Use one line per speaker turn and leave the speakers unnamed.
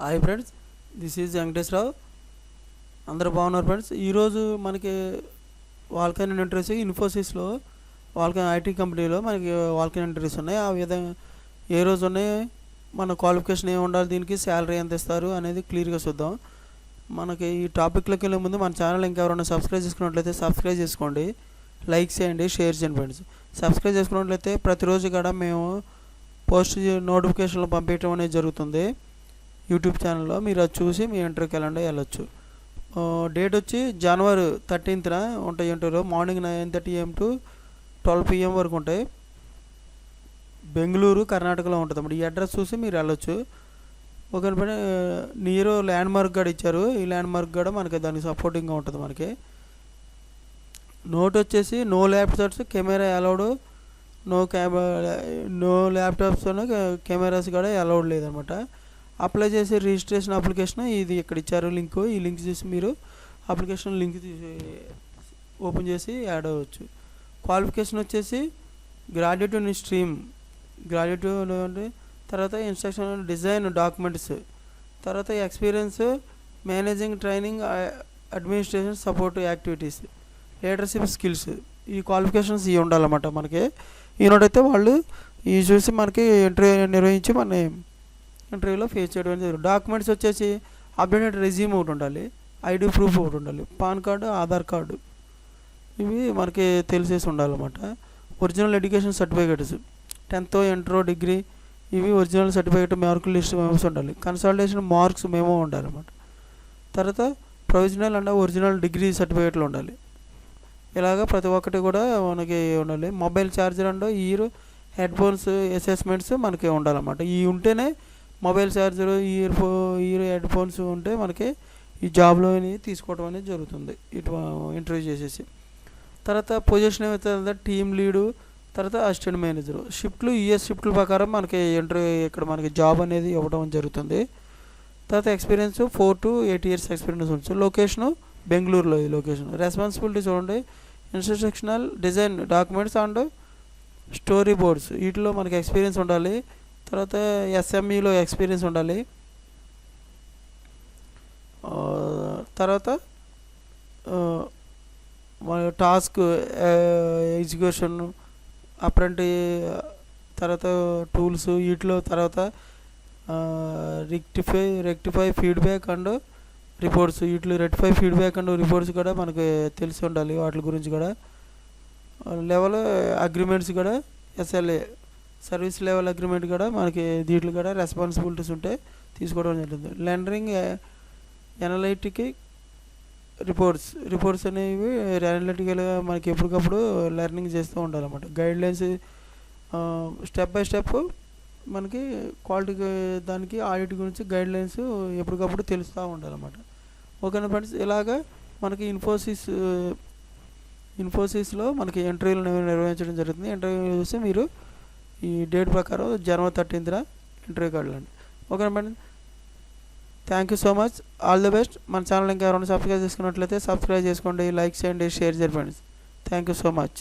Hi friends, this is Venkateswararao. అందరూ బాగున్నారు friends. ఈరోజు మనకి వాల్కైన్ ఇంటర్వ్యూస్ ఇన్ఫోసిస్లో వాల్కైన్ ఐటీ కంపెనీలో మనకి వాల్కైన్ ఇంటర్వ్యూస్ ఉన్నాయి. ఆ విధంగా ఏ రోజు ఉన్నాయి, మన క్వాలిఫికేషన్ ఏమి ఉండాలి, దీనికి శాలరీ ఎంత ఇస్తారు అనేది క్లియర్గా చూద్దాం. మనకి ఈ టాపిక్లోకి వెళ్ళే ముందు మన ఛానల్ ఇంకెవరైనా సబ్స్క్రైబ్ చేసుకున్నట్లయితే సబ్స్క్రైబ్ చేసుకోండి, లైక్ చేయండి, షేర్ చేయండి ఫ్రెండ్స్. సబ్స్క్రైబ్ చేసుకున్నట్లయితే ప్రతిరోజు కూడా మేము పోస్ట్ నోటిఫికేషన్లు పంపించడం అనేది జరుగుతుంది యూట్యూబ్ ఛానల్లో. మీరు అది చూసి మీ ఇంటర్వ్యూకి వెళ్ళొచ్చు. డేట్ వచ్చి జనవరి 13th ఉంటాయి interview. Morning 9:30 AM to 12 PM వరకు ఉంటాయి. బెంగళూరు, కర్ణాటకలో ఉంటుంది అన్నమాట. ఈ అడ్రస్ చూసి మీరు వెళ్ళొచ్చు. ఒక నియర్ ల్యాండ్ మార్క్ కూడా ఇచ్చారు. ఈ ల్యాండ్ మార్క్ కూడా మనకి దానికి సపోర్టింగ్గా ఉంటుంది. మనకి నోట్ వచ్చేసి no laptops, camera allowed, no laptops cameras కూడా అలౌడ్ లేదనమాట. అప్లై చేసే రిజిస్ట్రేషన్ అప్లికేషన్ ఇది ఇక్కడ ఇచ్చారు లింక్. ఈ లింక్ చూసి మీరు అప్లికేషన్ లింక్ ఓపెన్ చేసి యాడ్ అవ్వచ్చు. క్వాలిఫికేషన్ వచ్చేసి గ్రాడ్యుయేట్ ఇన్ స్ట్రీమ్, గ్రాడ్యుయేట్, తర్వాత ఇన్స్ట్రక్షన్ డిజైన్ డాక్యుమెంట్స్, తర్వాత experience managing, training, administration, support activities, leadership skills. ఈ క్వాలిఫికేషన్స్ ఇవి ఉండాలన్నమాట. మనకి ఈనాడైతే వాళ్ళు ఇవి చూసి మనకి ఇంటర్వ్యూ నిర్వహించి మన ఇంటర్వ్యూలో ఫేస్ చేయడం జరుగుతుంది. డాక్యుమెంట్స్ వచ్చేసి అప్డేటెడ్ రెజ్యూమ్ ఒకటి ఉండాలి, ఐడి ప్రూఫ్ ఒకటి ఉండాలి, పాన్ కార్డు, ఆధార్ కార్డు, ఇవి మనకి తెలిసేసి ఉండాలన్నమాట. Original education certificates, 10th, inter, degree, ఇవి ఒరిజినల్ సర్టిఫికేట్, మార్కుల లిస్ట్ మెమోస్ ఉండాలి. కన్సల్టేషన్ మార్క్స్ మెమో ఉండాలన్నమాట. తర్వాత ప్రొవిజనల్ అండ్ ఒరిజినల్ డిగ్రీ సర్టిఫికేట్లు ఉండాలి. ఇలాగ ప్రతి ఒక్కటి కూడా మనకి ఉండాలి. Mobile charger and year headphones assessments మనకి ఉండాలన్నమాట. ఇవి ఉంటేనే మొబైల్ ఛార్జర్, ఇయర్ హెడ్ఫోన్స్ ఉంటే మనకి ఈ జాబ్లో తీసుకోవడం అనేది జరుగుతుంది ఇటు ఇంటర్వ్యూ చేసేసి. తర్వాత పొజిషన్ ఏమవుతుంది, టీమ్ లీడు, తర్వాత అసిస్టెంట్ మేనేజర్. షిఫ్ట్లు యూఎస్ షిఫ్ట్ల ప్రకారం మనకి ఇంటర్వ్యూ ఇక్కడ మనకి జాబ్ అనేది ఇవ్వడం జరుగుతుంది. తర్వాత ఎక్స్పీరియన్స్ 4 to 8 years ఎక్స్పీరియన్స్ ఉంటుంది. లొకేషను బెంగళూరులో. ఈ లొకేషన్. రెస్పాన్సిబిలిటీ చూడండి, instructional design documents and story boards, వీటిలో మనకి ఎక్స్పీరియన్స్ ఉండాలి. తర్వాత ఎస్ఎంఈలో ఎక్స్పీరియన్స్ ఉండాలి. తర్వాత మన టాస్క్ ఎగ్జిక్యూషన్, అప్రెంటి, తర్వాత టూల్స్, వీటిలో తర్వాత రెక్టిఫై ఫీడ్బ్యాక్ అండ్ రిపోర్ట్స్, వీటిలో రెక్టిఫై ఫీడ్బ్యాక్ అండ్ రిపోర్ట్స్ కూడా మనకు తెలిసి ఉండాలి. వాటి గురించి కూడా లెవెల్ అగ్రిమెంట్స్ కూడా, ఎస్ఎల్ఏ సర్వీస్ లెవెల్ అగ్రిమెంట్ కూడా మనకి దీంట్లో కూడా రెస్పాన్సిబిలిటీస్ ఉంటే తీసుకోవడం జరుగుతుంది. లెండరింగ్ ఎనలైటిక్ రిపోర్ట్స్ అనేవి అనలిటికల్గా మనకి ఎప్పటికప్పుడు లెర్నింగ్ చేస్తూ ఉండాలన్నమాట. గైడ్లైన్స్ స్టెప్ బై స్టెప్ మనకి క్వాలిటీ, దానికి ఆడిట్ గురించి గైడ్లైన్స్ ఎప్పటికప్పుడు తెలుస్తూ ఉండాలన్నమాట. ఓకేనా ఫ్రెండ్స్, ఇలాగా మనకి ఇన్ఫోసిస్లో మనకి ఇంటర్వ్యూలు నిర్వహించడం జరుగుతుంది. ఇంటర్వ్యూ చూస్తే మీరు ఈ డేట్ ప్రకారం జనవరి 13th ఇంటర్వ్యూకి వెళ్ళండి. ఓకేనా madam, thank you so much, all the best. మన ఛానల్ ఇంకా ఎవరైనా సబ్స్క్రైబ్ చేసుకున్నట్లయితే సబ్స్క్రైబ్ చేసుకోండి, లైక్ చేయండి, షేర్ చేయండి friends. Thank you so much.